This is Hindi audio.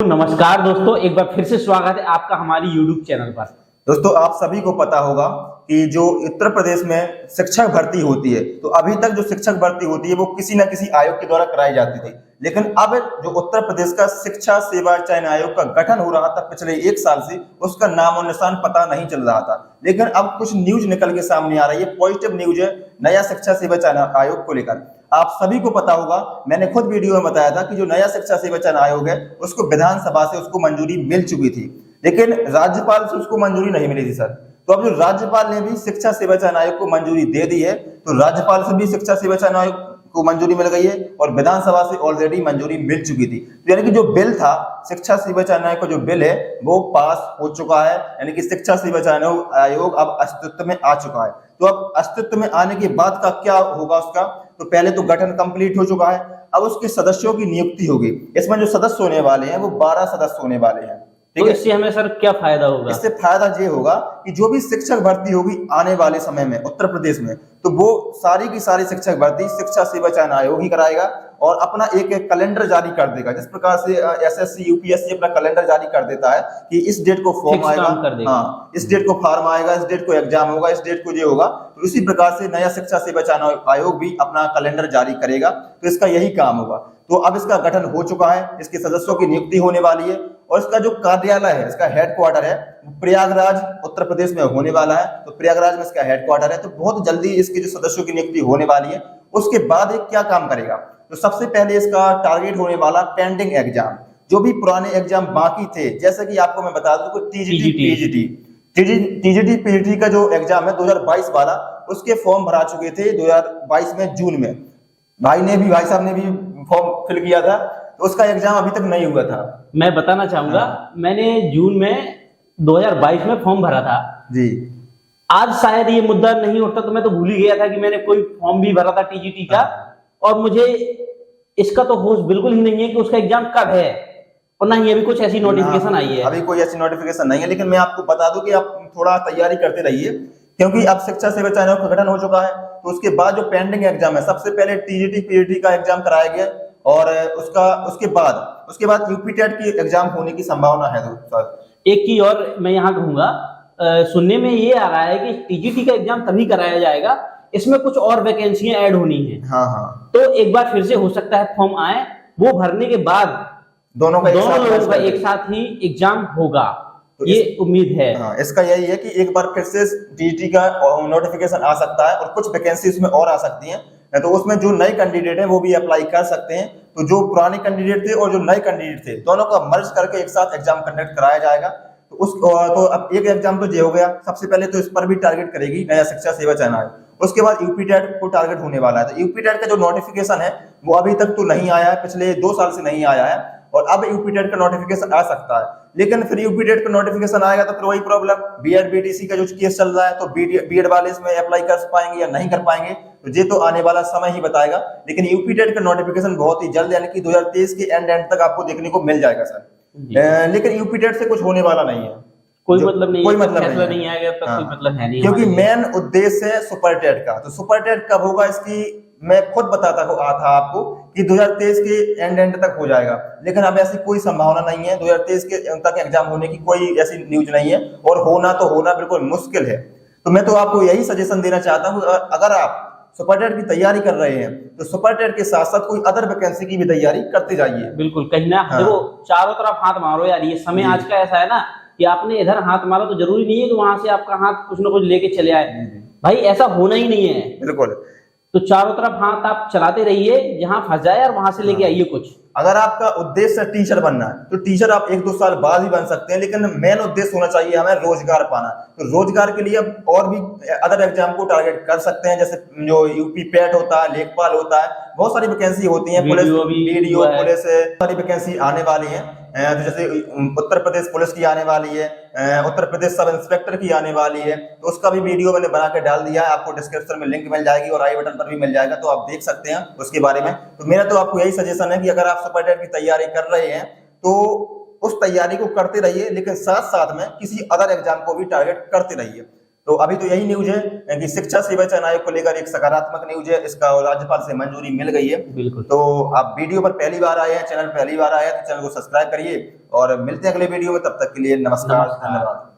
नमस्कार दोस्तों, एक बार फिर से स्वागत है आपका हमारी YouTube चैनल पर। दोस्तों, आप सभी को पता होगा कि जो उत्तर प्रदेश में शिक्षक भर्ती होती है, तो अभी तक जो शिक्षक भर्ती होती है वो किसी न किसी आयोग के द्वारा कराई जाती थी। लेकिन अब जो उत्तर प्रदेश का शिक्षा सेवा चयन आयोग का गठन हो रहा था पिछले 1 साल से, उसका नाम और निशान पता नहीं चल रहा था। लेकिन अब कुछ न्यूज निकल के सामने आ रही है, पॉजिटिव न्यूज है नया शिक्षा सेवा चयन आयोग को लेकर। आप सभी को पता होगा, मैंने खुद वीडियो में बताया था कि जो नया शिक्षा सेवा चयन आयोग है उसको विधानसभा से उसको मंजूरी मिल चुकी थी, लेकिन राज्यपाल से उसको मंजूरी नहीं मिली थी सर। तो अब जो राज्यपाल ने भी शिक्षा सेवा चयन आयोग को मंजूरी दे दी है, तो राज्यपाल से भी शिक्षा सेवा चयन आयोग को मंजूरी मिल गई है और विधानसभा से ऑलरेडी मंजूरी मिल चुकी थी। तो यानी कि जो बिल था शिक्षा सेवा चयन आयोग का जो बिल है वो पास हो चुका है, यानी कि शिक्षा सेवा चयन आयोग अब अस्तित्व में आ चुका है। तो अब अस्तित्व में आने के बाद का क्या होगा उसका, तो पहले तो गठन कंप्लीट हो चुका है, अब उसके सदस्यों की नियुक्ति होगी। इसमें जो सदस्य होने वाले हैं वो 12 सदस्य होने वाले हैं। तो इससे हमें सर क्या फायदा होगा? इससे फायदा ये होगा कि जो भी शिक्षक भर्ती होगी आने वाले समय में उत्तर प्रदेश में, तो वो सारी की सारी शिक्षक भर्ती शिक्षा सेवा चयन आयोग ही कराएगा और अपना एक कैलेंडर जारी कर देगा। जिस प्रकार से एसएससी यूपीएससी अपना कैलेंडर जारी कर देता है कि इस डेट को फॉर्म आएगा, हाँ इस डेट को फॉर्म आएगा, इस डेट को एग्जाम होगा, इस डेट को ये होगा, तो इसी प्रकार से नया शिक्षा सेवा चयन आयोग भी अपना कैलेंडर जारी करेगा। तो इसका यही काम होगा। तो अब इसका गठन हो चुका है, इसके सदस्यों की नियुक्ति होने वाली है और इसका जो कार्यालय है, इसका हेडक्वार्टर है प्रयागराज उत्तर प्रदेश में होने वाला है। तो प्रयागराज में इसका हेडक्वार्टर है। तो बहुत जल्दी इसके जो सदस्यों की नियुक्ति होने वाली है। उसके बाद एक क्या काम करेगा, तो सबसे पहले इसका टारगेट होने वाला पेंडिंग एग्जाम, जो भी पुराने एग्जाम बाकी थे, जैसे कि आपको मैं बता दूं टीजीटी पीजीटी का जो एग्जाम है 2022 वाला, उसके फॉर्म भरा चुके थे 2022 में जून में। भाई साहब ने भी फॉर्म फिल किया था, तो उसका एग्जाम अभी तक नहीं हुआ था। मैं बताना चाहूंगा, मैंने जून में 2022 में फॉर्म भरा था जी। आज शायद ये मुद्दा नहीं उठता तो मैं तो भूल ही गया था कि मैंने कोई फॉर्म भी भरा था टीजीटी का, और मुझे इसका तो होश बिल्कुल ही नहीं है कि उसका एग्जाम कब है, और ना ही अभी कुछ ऐसी नोटिफिकेशन आई है। अभी कोई ऐसी नोटिफिकेशन नहीं है, लेकिन मैं आपको बता दूं कि आप थोड़ा तैयारी करते रहिए, क्योंकि अब शिक्षा सेवा चयन आयोग का गठन हो चुका है। तो उसके बाद जो पेंडिंग एग्जाम है, सबसे पहले टीजीटी पीजीटी का एग्जाम कराया गया और उसके बाद यूपी टेट की एग्जाम होने की संभावना है। एक की और मैं यहाँ कहूंगा, सुनने में ये आ रहा है कि टीजीटी का एग्जाम तभी कराया जाएगा, इसमें कुछ और वैकेंसियां ऐड होनी है। हाँ। तो एक बार फिर से हो सकता है फॉर्म आए, वो भरने के बाद दोनों लोगों का एक साथ ही एग्जाम होगा, तो ये उम्मीद है। हाँ, इसका यही है कि एक बार फिर से टीजीटी का नोटिफिकेशन आ सकता है और कुछ वैकेंसी उसमें और आ सकती हैं, तो उसमें जो नए कैंडिडेट हैं वो भी अप्लाई कर सकते हैं। तो जो पुराने कैंडिडेट थे और जो नए कैंडिडेट थे, दोनों का मर्ज करके एक साथ एग्जाम कंडक्ट कराया जाएगा। तो अब एक एग्जाम तो ये हो गया। सबसे पहले तो इस पर भी टारगेट करेगी नया शिक्षा सेवा चयन आयोग। उसके बाद यूपी टेट को टारगेट होने वाला है। तो यूपी टेट का जो नोटिफिकेशन है वो अभी तक तो नहीं आया है, पिछले 2 साल से नहीं आया है, और अब यूपी टेट का नोटिफिकेशन आ सकता है। लेकिन फिर यूपी टेट का नोटिफिकेशन आएगा तो फिर वही प्रॉब्लम, बीएड बीटीसी का जो केस चल रहा है, तो बीएड वाले इसमें अप्लाई कर पाएंगे या नहीं कर पाएंगे, तो ये तो आने वाला समय ही बताएगा। लेकिन यूपी टेट का नोटिफिकेशन बहुत ही जल्द, यानी कि 2023 के एंड तक आपको देखने को मिल जाएगा सर। लेकिन यूपी टेट से कुछ होने वाला नहीं है, कोई मतलब नहीं आएगा, कोई मतलब है नहीं, क्योंकि मेन उद्देश्य है सुपर टेट का। तो सुपर टेट कब होगा इसकी मैं खुद बताता था आपको कि 2023 के एंड तक हो जाएगा, लेकिन अब ऐसी कोई संभावना नहीं है। 2023 के तक एग्जाम होने की कोई ऐसी न्यूज नहीं है, और होना बिल्कुल मुश्किल है। तो मैं तो आपको यही सजेशन देना चाहता हूँ, अगर आप सुपर टेट की तैयारी कर रहे हैं तो सुपर टेट के साथ साथ कोई अदर वैकेंसी की भी तैयारी करते जाइए। बिल्कुल, कहीं ना देखो चारों तरफ हाथ मारो यार। ये समय आज का ऐसा है ना कि आपने इधर हाथ मारा तो जरूरी नहीं है कि वहां से आपका हाथ कुछ ना कुछ लेके चले आए। भाई ऐसा होना ही नहीं है। बिल्कुल। तो चारों तरफ हाथ आप चलाते रहिए, जहां फंस जाए और वहां से लेके आइए कुछ। अगर आपका उद्देश्य टीचर बनना है तो टीचर आप 1-2 साल बाद ही बन सकते हैं, लेकिन मेन उद्देश्य होना चाहिए हमें रोजगार पाना। तो रोजगार के लिए अब और भी अदर एग्जाम को टारगेट कर सकते हैं, जैसे जो यूपी पेट होता है, लेखपाल होता है, बहुत सारी वैकेंसी होती है, पुलिस वीडियो पुलिस सारी वैकेंसी आने वाली है। तो जैसे उत्तर प्रदेश पुलिस की आने वाली है, उत्तर प्रदेश सब इंस्पेक्टर की आने वाली है, तो उसका भी वीडियो मैंने बना के डाल दिया है, आपको डिस्क्रिप्शन में लिंक मिल जाएगी और आई बटन पर भी मिल जाएगा, तो आप देख सकते हैं उसके बारे में। तो मेरा तो आपको यही सजेशन है कि अगर आप सुपर टेट की तैयारी कर रहे हैं तो उस तैयारी को करते रहिए, लेकिन साथ साथ में किसी अदर एग्जाम को भी टारगेट करते रहिए। तो अभी तो यही न्यूज है कि शिक्षा सेवा चयन आयोग को लेकर एक सकारात्मक न्यूज है इसका, और राज्यपाल से मंजूरी मिल गई है। बिल्कुल। तो आप वीडियो पर पहली बार आए हैं, चैनल पर पहली बार आए हैं, तो चैनल को सब्सक्राइब करिए और मिलते हैं अगले वीडियो में। तब तक के लिए नमस्कार, धन्यवाद।